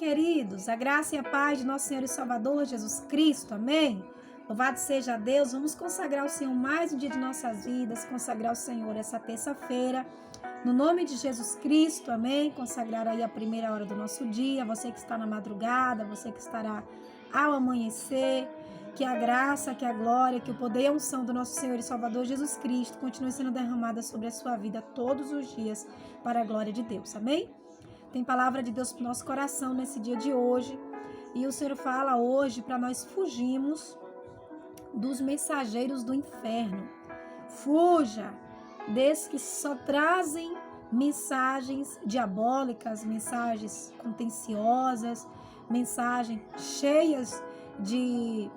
queridos? A graça e a paz de nosso Senhor e Salvador Jesus Cristo, amém? Louvado seja Deus, vamos consagrar o Senhor mais um dia de nossas vidas, consagrar o Senhor essa terça-feira, no nome de Jesus Cristo, amém? Consagrar aí a primeira hora do nosso dia, você que está na madrugada, você que estará ao amanhecer, que a graça, que a glória, que o poder e a unção do nosso Senhor e Salvador Jesus Cristo continue sendo derramada sobre a sua vida todos os dias, para a glória de Deus, amém? Tem palavra de Deus para o nosso coração nesse dia de hoje. E o Senhor fala hoje para nós fugirmos dos mensageiros do inferno. Fuja desses que só trazem mensagens diabólicas, mensagens contenciosas, mensagens cheias de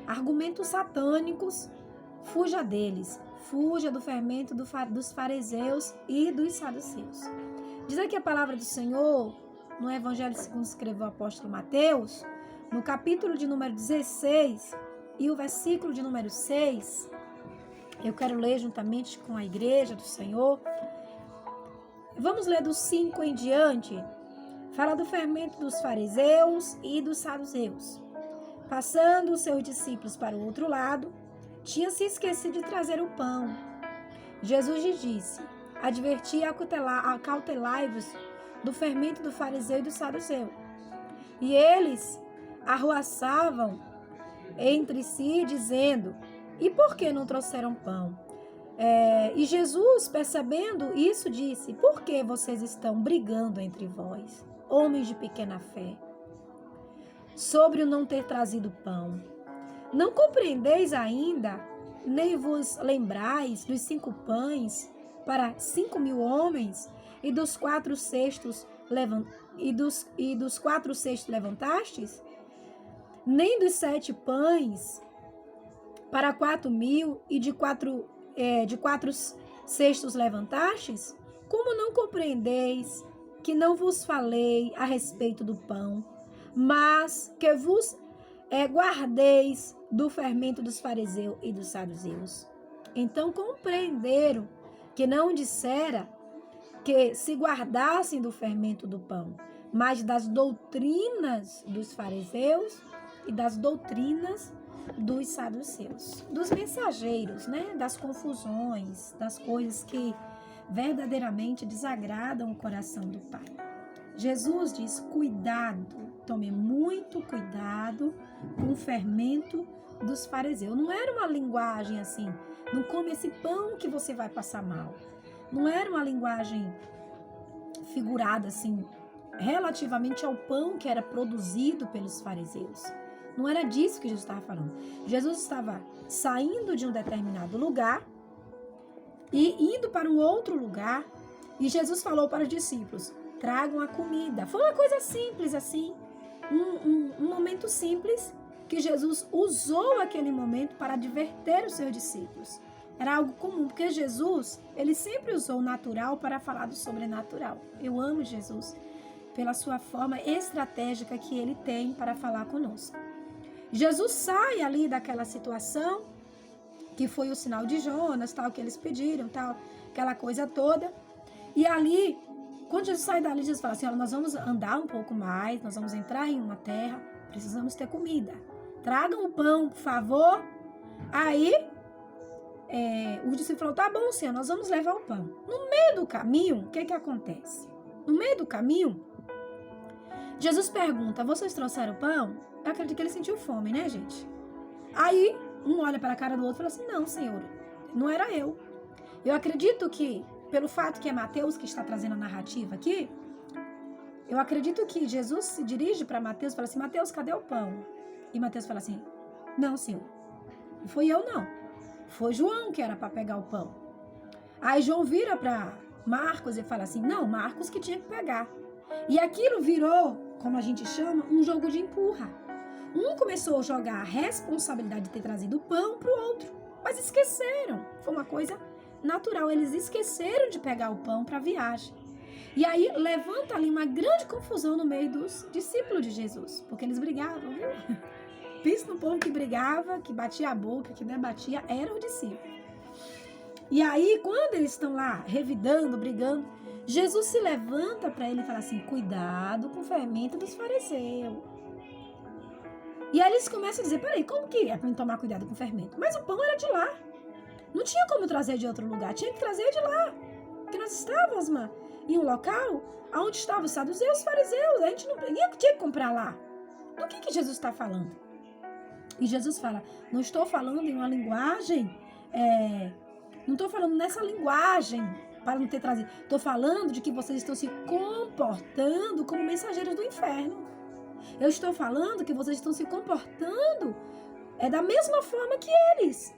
argumentos satânicos. Fuja deles. Fuja do fermento dos fariseus e dos saduceus. Diz aqui a palavra do Senhor, no Evangelho segundo escreveu o apóstolo Mateus, no capítulo de número 16 e o versículo de número 6, eu quero ler juntamente com a igreja do Senhor. Vamos ler do 5 em diante. Fala do fermento dos fariseus e dos saduceus. Passando os seus discípulos para o outro lado, tinha se esquecido de trazer o pão. Jesus lhes disse: adverti e acautelai-vos do fermento do fariseu e do saduceu. E eles arruaçavam entre si, dizendo: e por que não trouxeram pão? E Jesus, percebendo isso, disse: por que vocês estão brigando entre vós, homens de pequena fé, sobre o não ter trazido pão? Não compreendeis ainda, nem vos lembrais dos 5 pães para 5.000 homens, e dos 4 cestos levantastes? Nem dos 7 pães para 4.000 e de 4 cestos levantastes? Como não compreendeis que não vos falei a respeito do pão, mas que vos guardeis do fermento dos fariseus e dos saduceus? Então compreenderam que não dissera que se guardassem do fermento do pão, mas das doutrinas dos fariseus e das doutrinas dos saduceus, dos mensageiros, né? Das confusões, das coisas que verdadeiramente desagradam o coração do Pai. Jesus diz: cuidado, tome muito cuidado com o fermento dos fariseus. Não era uma linguagem assim, não come esse pão que você vai passar mal. Não era uma linguagem figurada assim, relativamente ao pão que era produzido pelos fariseus. Não era disso que Jesus estava falando. Jesus estava saindo de um determinado lugar e indo para um outro lugar, e Jesus falou para os discípulos: tragam a comida. Foi uma coisa simples assim, um momento simples que Jesus usou aquele momento para adverter os seus discípulos. Era algo comum, porque Jesus, ele sempre usou o natural para falar do sobrenatural. Eu amo Jesus pela sua forma estratégica que ele tem para falar conosco. Jesus sai ali daquela situação, que foi o sinal de Jonas, tal, que eles pediram, tal, aquela coisa toda. E ali, quando Jesus sai dali, Jesus fala assim: olha, nós vamos andar um pouco mais, nós vamos entrar em uma terra, precisamos ter comida. Tragam o pão, por favor. Aí, o discípulo falou: tá bom, Senhor, nós vamos levar o pão. No meio do caminho, o que acontece? No meio do caminho, Jesus pergunta: vocês trouxeram pão? Eu acredito que ele sentiu fome, né, gente? Aí, um olha para a cara do outro e fala assim: não, Senhor, não era eu. Eu acredito que, pelo fato que é Mateus que está trazendo a narrativa aqui, eu acredito que Jesus se dirige para Mateus e fala assim: Mateus, cadê o pão? E Mateus fala assim: não, Senhor, não foi eu não. Foi João que era para pegar o pão. Aí João vira para Marcos e fala assim: não, Marcos que tinha que pegar. E aquilo virou, como a gente chama, um jogo de empurra. Um começou a jogar a responsabilidade de ter trazido o pão para o outro, mas esqueceram. Foi uma coisa natural, eles esqueceram de pegar o pão para a viagem. E aí levanta ali uma grande confusão no meio dos discípulos de Jesus, porque eles brigavam, viu? Pensa no povo que brigava, que batia a boca, que debatia, era o discípulo. E aí, quando eles estão lá revidando, brigando, Jesus se levanta para ele e fala assim, cuidado com o fermento dos fariseus. E aí eles começam a dizer, peraí, como que é para tomar cuidado com o fermento? Mas o pão era de lá. Não tinha como trazer de outro lugar, tinha que trazer de lá. Porque nós estávamos em um local onde estavam os saduceus e os fariseus. A gente não tinha que comprar lá. Do que Jesus está falando? E Jesus fala, não estou falando em uma linguagem, não estou falando nessa linguagem para não ter trazido. Estou falando de que vocês estão se comportando como mensageiros do inferno. Eu estou falando que vocês estão se comportando da mesma forma que eles.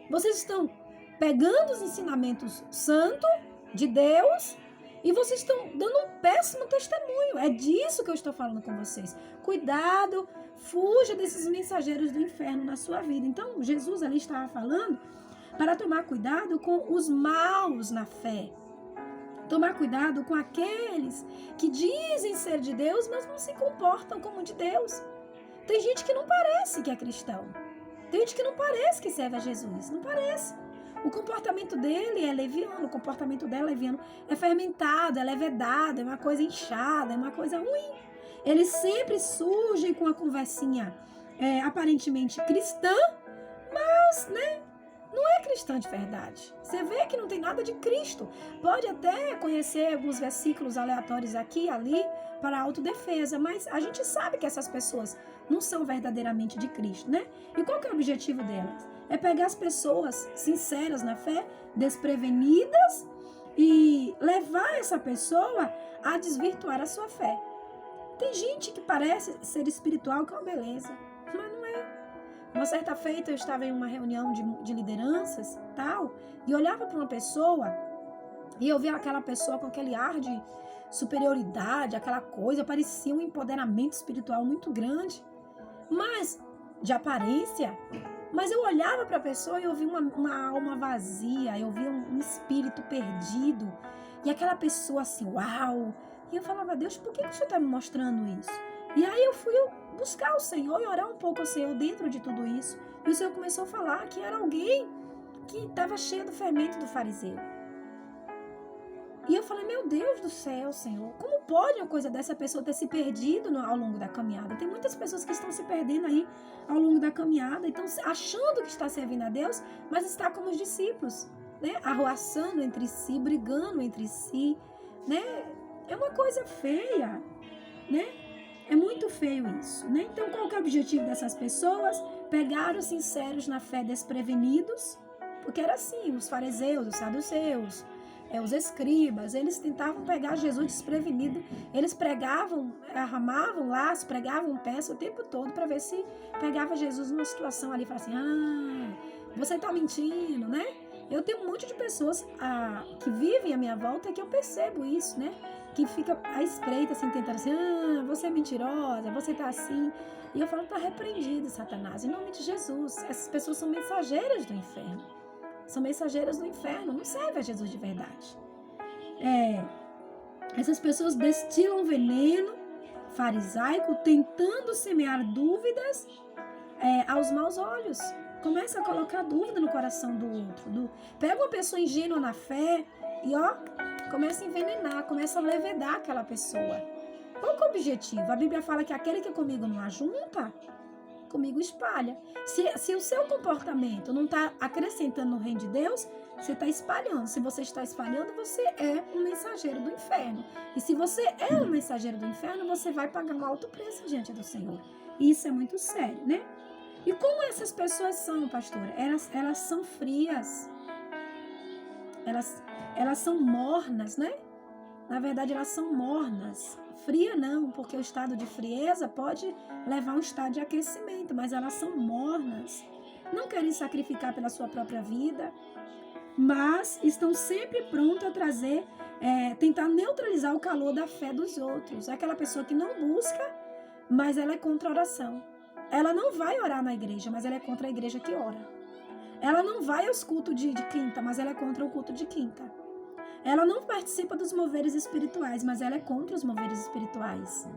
Vocês estão pegando os ensinamentos santos de Deus e vocês estão dando um péssimo testemunho. É disso que eu estou falando com vocês. Cuidado, fuja desses mensageiros do inferno na sua vida. Então, Jesus ali estava falando para tomar cuidado com os maus na fé. Tomar cuidado com aqueles que dizem ser de Deus, mas não se comportam como de Deus. Tem gente que não parece que é cristão. Tem gente que não parece que serve a Jesus. Não parece. O comportamento dele é leviano, o comportamento dela é leviano. É fermentado, é levedado, é uma coisa inchada, é uma coisa ruim. Eles sempre surgem com uma conversinha aparentemente cristã, mas, não é cristã de verdade. Você vê que não tem nada de Cristo. Pode até conhecer alguns versículos aleatórios aqui e ali para autodefesa, mas a gente sabe que essas pessoas não são verdadeiramente de Cristo, né? E qual que é o objetivo delas? É pegar as pessoas sinceras na fé, desprevenidas, e levar essa pessoa a desvirtuar a sua fé. Tem gente que parece ser espiritual, que é uma beleza, mas não é. Uma certa feita eu estava em uma reunião de lideranças, tal, e olhava para uma pessoa e eu via aquela pessoa com aquele ar de superioridade, aquela coisa, parecia um empoderamento espiritual muito grande, mas de aparência. Mas eu olhava para a pessoa e eu via uma alma vazia, eu via um espírito perdido, e aquela pessoa assim, uau! E eu falava, Deus, por que o Senhor está me mostrando isso? E aí eu fui buscar o Senhor e orar um pouco ao Senhor dentro de tudo isso. E o Senhor começou a falar que era alguém que estava cheio do fermento do fariseu. E eu falei, meu Deus do céu, Senhor, como pode uma coisa dessa pessoa ter se perdido ao longo da caminhada? Tem muitas pessoas que estão se perdendo aí ao longo da caminhada, então achando que está servindo a Deus, mas está como os discípulos, arruaçando entre si, brigando entre si, É uma coisa feia, É muito feio isso, Então, qual que é o objetivo dessas pessoas? Pegar os sinceros na fé desprevenidos, porque era assim, os fariseus, os saduceus, os escribas, eles tentavam pegar Jesus desprevenido, eles pregavam, arramavam laço, pregavam peça o tempo todo para ver se pegava Jesus numa situação ali, falava assim, você tá mentindo, Eu tenho um monte de pessoas que vivem à minha volta que eu percebo isso, Que fica à espreita, assim, tentando assim, você é mentirosa, você tá assim. E eu falo, tá repreendido, Satanás, em nome de Jesus. Essas pessoas são mensageiras do inferno. São mensageiras do inferno, não servem a Jesus de verdade. Essas pessoas destilam veneno farisaico, tentando semear dúvidas aos maus olhos. Começa a colocar dúvida no coração do outro. Pega uma pessoa ingênua na fé e, começa a envenenar, começa a levedar aquela pessoa. Qual que é o objetivo? A Bíblia fala que aquele que comigo não ajunta, comigo espalha. Se o seu comportamento não está acrescentando no reino de Deus, você está espalhando. Se você está espalhando, você é um mensageiro do inferno. E se você é um mensageiro do inferno, você vai pagar um alto preço diante do Senhor. E isso é muito sério, E como essas pessoas são, pastora? Elas são frias. Elas são mornas, Na verdade, elas são mornas. Fria não, porque o estado de frieza pode levar a um estado de aquecimento, mas elas são mornas. Não querem sacrificar pela sua própria vida, mas estão sempre prontas a trazer, tentar neutralizar o calor da fé dos outros. É aquela pessoa que não busca, mas ela é contra a oração. Ela não vai orar na igreja, mas ela é contra a igreja que ora. Ela não vai aos cultos de quinta, mas ela é contra o culto de quinta. Ela não participa dos moveres espirituais, mas ela é contra os moveres espirituais.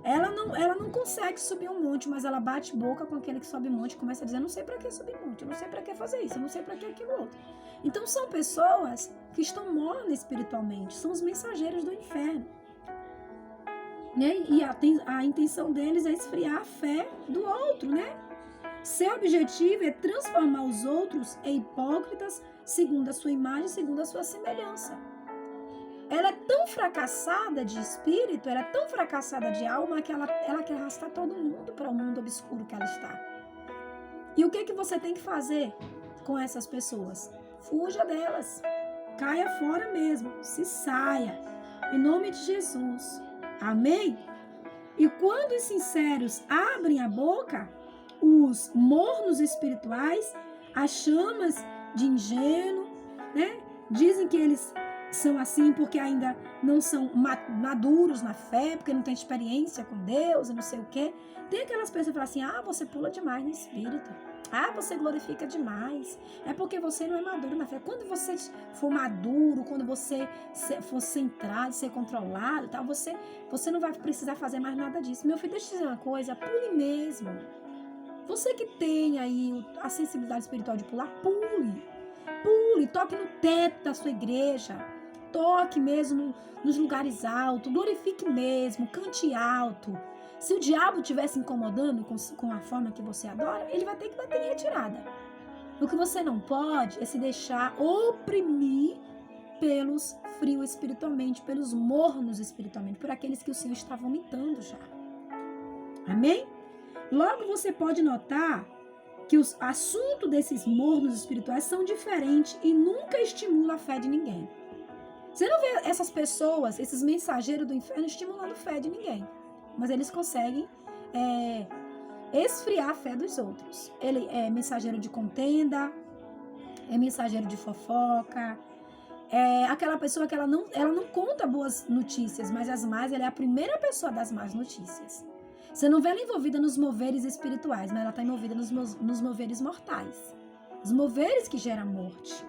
Ela não consegue subir um monte, mas ela bate boca com aquele que sobe monte e começa a dizer, eu não sei para que subir monte, eu não sei para que fazer isso, eu não sei para que aquilo outro. Então são pessoas que estão mornas espiritualmente, são os mensageiros do inferno. Né? E a intenção deles é esfriar a fé do outro, né? Seu objetivo é transformar os outros em hipócritas segundo a sua imagem, segundo a sua semelhança. Ela é tão fracassada de espírito, ela é tão fracassada de alma que ela quer arrastar todo mundo para o mundo obscuro que ela está. E o que você tem que fazer com essas pessoas? Fuja delas. Caia fora mesmo. Se saia. Em nome de Jesus. Amém? E quando os sinceros abrem a boca, os mornos espirituais, as chamas de ingênuo, né? Dizem que eles são assim porque ainda não são maduros na fé, porque não tem experiência com Deus e não sei o quê. Tem aquelas pessoas que falam assim, você pula demais no espírito. Você glorifica demais. É porque você não é maduro na fé. Quando você for maduro, quando você for centrado, ser controlado, tal, você não vai precisar fazer mais nada disso. Meu filho, deixa eu te dizer uma coisa, pule mesmo. Você que tem aí a sensibilidade espiritual de pular, pule. Pule, toque no teto da sua igreja. Toque mesmo nos lugares altos, glorifique mesmo, cante alto. Se o diabo estiver se incomodando com a forma que você adora, ele vai ter que bater em retirada. O que você não pode é se deixar oprimir pelos frios espiritualmente, pelos mornos espiritualmente, por aqueles que o Senhor está vomitando já. Amém? Logo você pode notar que os assuntos desses mornos espirituais são diferentes e nunca estimulam a fé de ninguém. Você não vê essas pessoas, esses mensageiros do inferno, estimulando a fé de ninguém. Mas eles conseguem esfriar a fé dos outros. Ele é mensageiro de contenda, é mensageiro de fofoca, é aquela pessoa que ela não conta boas notícias, mas as más, ela é a primeira pessoa das más notícias. Você não vê ela envolvida nos moveres espirituais, mas ela está envolvida nos moveres mortais. Os moveres que geram morte.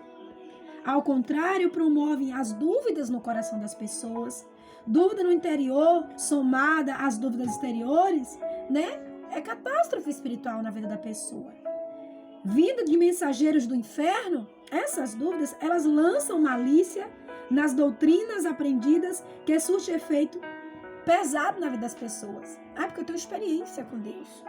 Ao contrário, promovem as dúvidas no coração das pessoas. Dúvida no interior, somada às dúvidas exteriores, né? É catástrofe espiritual na vida da pessoa. Vinda de mensageiros do inferno, essas dúvidas, elas lançam malícia nas doutrinas aprendidas que surte efeito pesado na vida das pessoas. Porque eu tenho experiência com Deus.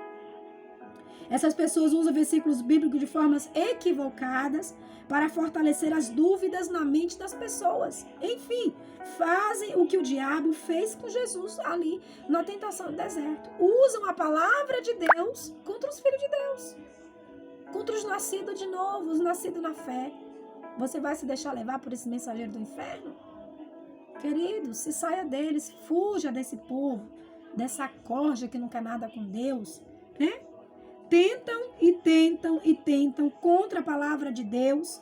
Essas pessoas usam versículos bíblicos de formas equivocadas para fortalecer as dúvidas na mente das pessoas. Enfim, fazem o que o diabo fez com Jesus ali na tentação do deserto. Usam a palavra de Deus contra os filhos de Deus. Contra os nascidos de novo, os nascidos na fé. Você vai se deixar levar por esse mensageiro do inferno? Querido, se saia deles, fuja desse povo, dessa corja que não quer nada com Deus, né? Tentam e tentam e tentam contra a palavra de Deus,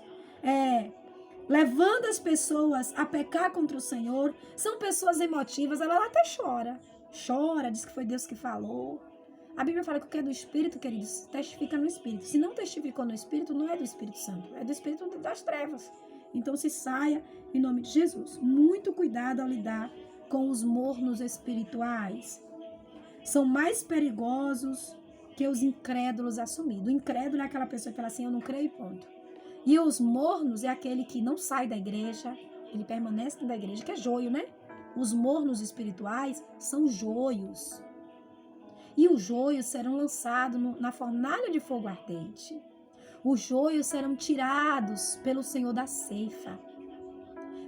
levando as pessoas a pecar contra o Senhor. São pessoas emotivas, ela até chora, diz que foi Deus que falou. A Bíblia fala que o que é do Espírito, queridos, testifica no Espírito. Se não testificou no Espírito, não é do Espírito Santo, é do Espírito das trevas. Então se saia em nome de Jesus. Muito cuidado ao lidar com os mornos espirituais. São mais perigosos que os incrédulos assumidos. O incrédulo é aquela pessoa que fala assim, eu não creio e ponto. E os mornos é aquele que não sai da igreja, ele permanece dentro da igreja, que é joio, né? Os mornos espirituais são joios. E os joios serão lançados na fornalha de fogo ardente. Os joios serão tirados pelo Senhor da ceifa.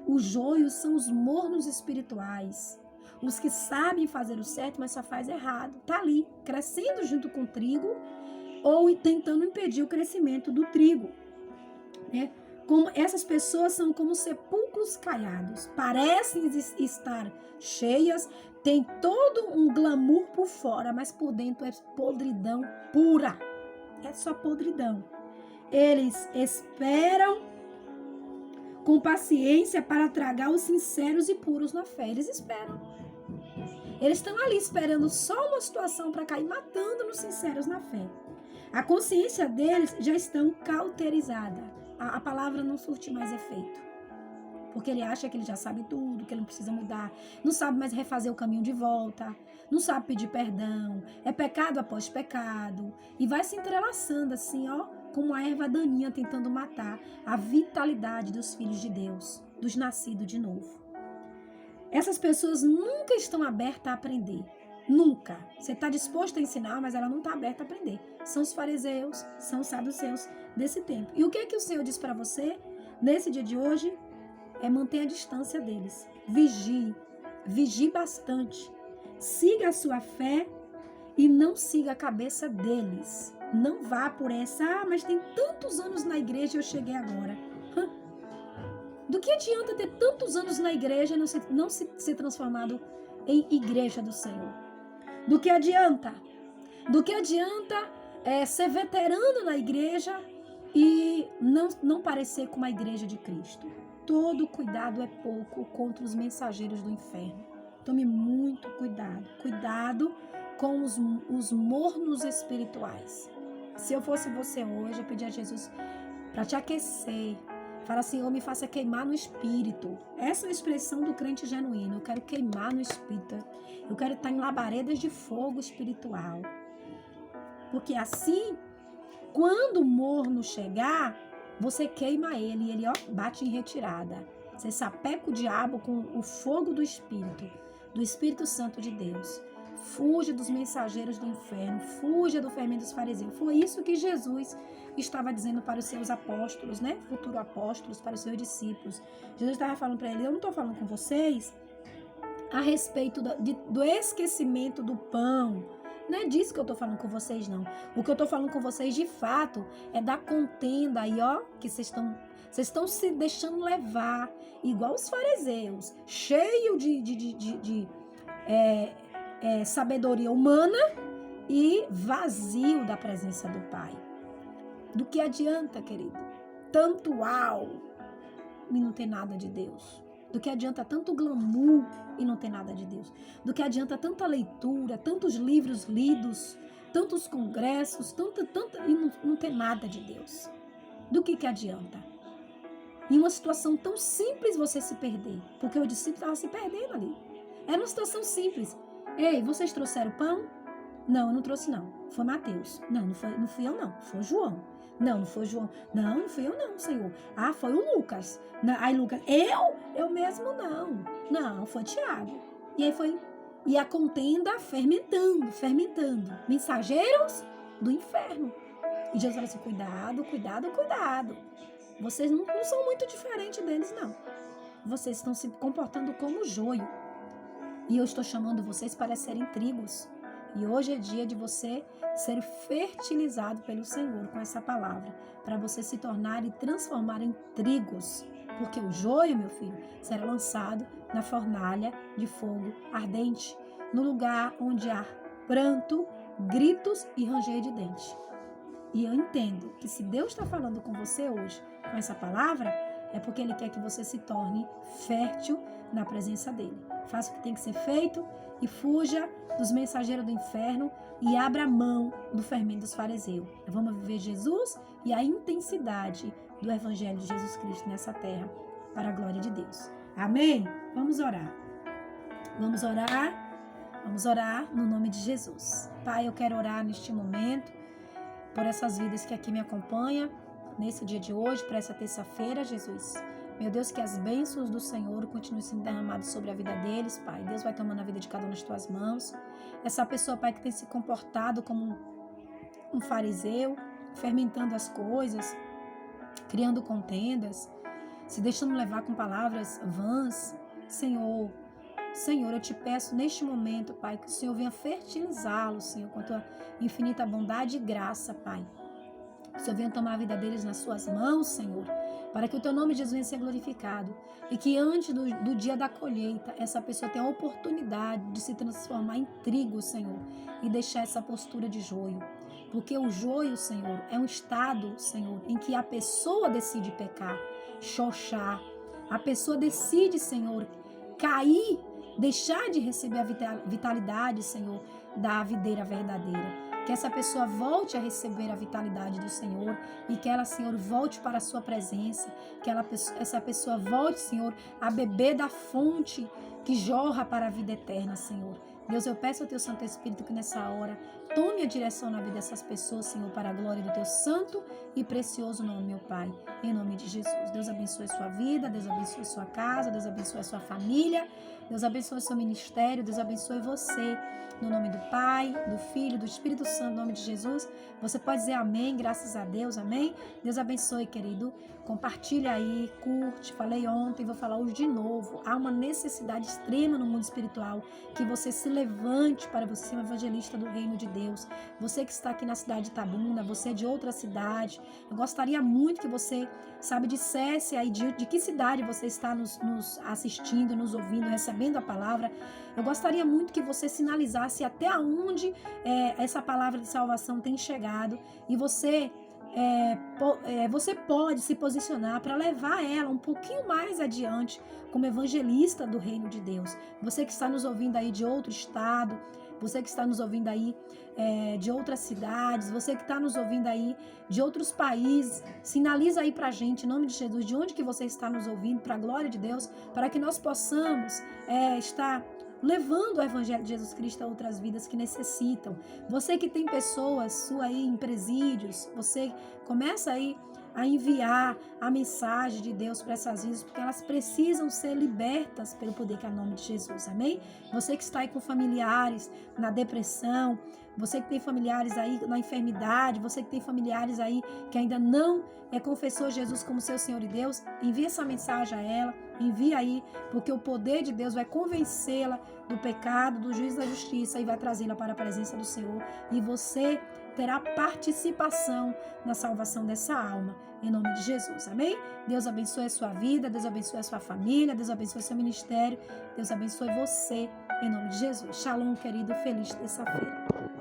Os joios são os mornos espirituais. Os que sabem fazer o certo, mas só faz errado. Está ali, crescendo junto com o trigo ou tentando impedir o crescimento do trigo. Né? Como essas pessoas são como sepulcros caiados. Parecem estar cheias, tem todo um glamour por fora, mas por dentro é podridão pura. É só podridão. Eles esperam com paciência para tragar os sinceros e puros na fé. Eles esperam. Eles estão ali esperando só uma situação para cair matando nos sinceros na fé. A consciência deles já estão cauterizada. A palavra não surte mais efeito. porque ele acha que ele já sabe tudo, que ele não precisa mudar, não sabe mais refazer o caminho de volta, não sabe pedir perdão, é pecado após pecado, e vai se entrelaçando assim, ó, como a erva daninha tentando matar a vitalidade dos filhos de Deus, dos nascidos de novo. Essas pessoas nunca estão abertas a aprender. Nunca. Você está disposto a ensinar, mas ela não está aberta a aprender. São os fariseus, são os saduceus desse tempo. E o que é que o Senhor diz para você nesse dia de hoje? É manter a distância deles. Vigie bastante. Siga a sua fé e não siga a cabeça deles. Não vá por essa, mas tem tantos anos na igreja e eu cheguei agora. Do que adianta ter tantos anos na igreja e não ser transformado em igreja do Senhor? Do que adianta? Do que adianta ser veterano na igreja e não parecer com a igreja de Cristo? Todo cuidado é pouco contra os mensageiros do inferno. Tome muito cuidado. Cuidado com os mornos espirituais. Se eu fosse você hoje, eu pedia a Jesus para te aquecer. Fala, Senhor, me faça queimar no espírito. Essa é a expressão do crente genuíno. Eu quero queimar no espírito. Eu quero estar em labaredas de fogo espiritual. Porque assim, quando o morno chegar, você queima ele e ele bate em retirada. Você sapeca o diabo com o fogo do Espírito Santo de Deus. Fuja dos mensageiros do inferno, fuja do fermento dos fariseus. Foi isso que Jesus estava dizendo para os seus apóstolos, né? Futuros apóstolos, para os seus discípulos. Jesus estava falando para eles, eu não estou falando com vocês a respeito do esquecimento do pão. Não é disso que eu estou falando com vocês, não. O que eu estou falando com vocês, de fato, é da contenda aí, ó, que vocês estão se deixando levar, igual os fariseus, cheio de sabedoria humana e vazio da presença do Pai. Do que adianta, querido? Tanto uau e não ter nada de Deus. Do que adianta tanto glamour e não ter nada de Deus. Do que adianta tanta leitura, tantos livros lidos, tantos congressos, e não ter nada de Deus. Do que adianta? Em uma situação tão simples você se perder. Porque o discípulo estava se perdendo ali. Era uma situação simples. Ei, vocês trouxeram pão? Não, eu não trouxe não. Foi Mateus. Não fui eu não. Foi João. Não foi João. Não fui eu não, Senhor. Ah, foi o Lucas. Aí Lucas, eu mesmo não. Não, foi Tiago. E aí foi, e a contenda fermentando. Mensageiros do inferno. E Jesus falou assim, cuidado. Vocês não são muito diferentes deles, não. Vocês estão se comportando como joio. E eu estou chamando vocês para serem trigos. E hoje é dia de você ser fertilizado pelo Senhor com essa palavra, para você se tornar e transformar em trigos. Porque o joio, meu filho, será lançado na fornalha de fogo ardente, no lugar onde há pranto, gritos e ranger de dente. E eu entendo que se Deus está falando com você hoje, com essa palavra, é porque Ele quer que você se torne fértil na presença dEle. Faça o que tem que ser feito e fuja dos mensageiros do inferno e abra mão do fermento dos fariseus. Vamos viver Jesus e a intensidade do Evangelho de Jesus Cristo nessa terra, para a glória de Deus. Amém? Vamos orar. Vamos orar no nome de Jesus. Pai, eu quero orar neste momento por essas vidas que aqui me acompanham, nesse dia de hoje, para essa terça-feira, Jesus. Meu Deus, que as bênçãos do Senhor continuem sendo derramadas sobre a vida deles, Pai. Deus vai tomando a vida de cada um nas tuas mãos. Essa pessoa, Pai, que tem se comportado como um fariseu, fermentando as coisas, criando contendas, se deixando levar com palavras vãs. Senhor, eu te peço neste momento, Pai, que o Senhor venha fertilizá-los, Senhor, com a tua infinita bondade e graça, Pai. Que o Senhor venha tomar a vida deles nas suas mãos, Senhor, para que o teu nome de Jesus venha ser glorificado e que antes do dia da colheita, essa pessoa tenha a oportunidade de se transformar em trigo, Senhor, e deixar essa postura de joio. Porque o joio, Senhor, é um estado, Senhor, em que a pessoa decide pecar, xoxar. A pessoa decide, Senhor, cair, deixar de receber a vitalidade, Senhor, da videira verdadeira. que essa pessoa volte a receber a vitalidade do Senhor e que ela, Senhor, volte para a sua presença, que essa pessoa volte, Senhor, a beber da fonte que jorra para a vida eterna, Senhor. Deus, eu peço ao Teu Santo Espírito que nessa hora tome a direção na vida dessas pessoas, Senhor, para a glória do Teu santo e precioso nome, meu Pai, em nome de Jesus. Deus abençoe sua vida, Deus abençoe sua casa, Deus abençoe sua família, Deus abençoe seu ministério, Deus abençoe você, no nome do Pai, do Filho, do Espírito Santo, no nome de Jesus. Você pode dizer amém, graças a Deus, amém? Deus abençoe, querido. Compartilha aí, curte. Falei ontem, vou falar hoje de novo. Há uma necessidade extrema no mundo espiritual que você se levante para você ser um evangelista do reino de Deus. Você que está aqui na cidade de Itabuna, você é de outra cidade. Eu gostaria muito que você, dissesse aí de que cidade você está nos assistindo, nos ouvindo, recebendo a palavra. Eu gostaria muito que você sinalizasse até onde essa palavra de salvação tem chegado e você pode se posicionar para levar ela um pouquinho mais adiante como evangelista do reino de Deus. Você que está nos ouvindo aí de outro estado, você que está nos ouvindo aí de outras cidades, você que está nos ouvindo aí de outros países, sinaliza aí pra gente, em nome de Jesus, de onde que você está nos ouvindo, para a glória de Deus, para que nós possamos estar levando o Evangelho de Jesus Cristo a outras vidas que necessitam. Você que tem pessoas sua aí em presídios, você começa aí a enviar a mensagem de Deus para essas vidas, porque elas precisam ser libertas pelo poder que é o nome de Jesus, amém? Você que está aí com familiares na depressão, você que tem familiares aí na enfermidade, você que tem familiares aí que ainda não confessou Jesus como seu Senhor e Deus, envia essa mensagem a ela, envia aí, porque o poder de Deus vai convencê-la do pecado, do juízo e da justiça e vai trazê-la para a presença do Senhor. E você terá participação na salvação dessa alma, em nome de Jesus, amém? Deus abençoe a sua vida, Deus abençoe a sua família, Deus abençoe o seu ministério, Deus abençoe você, em nome de Jesus. Shalom, querido, feliz terça-feira.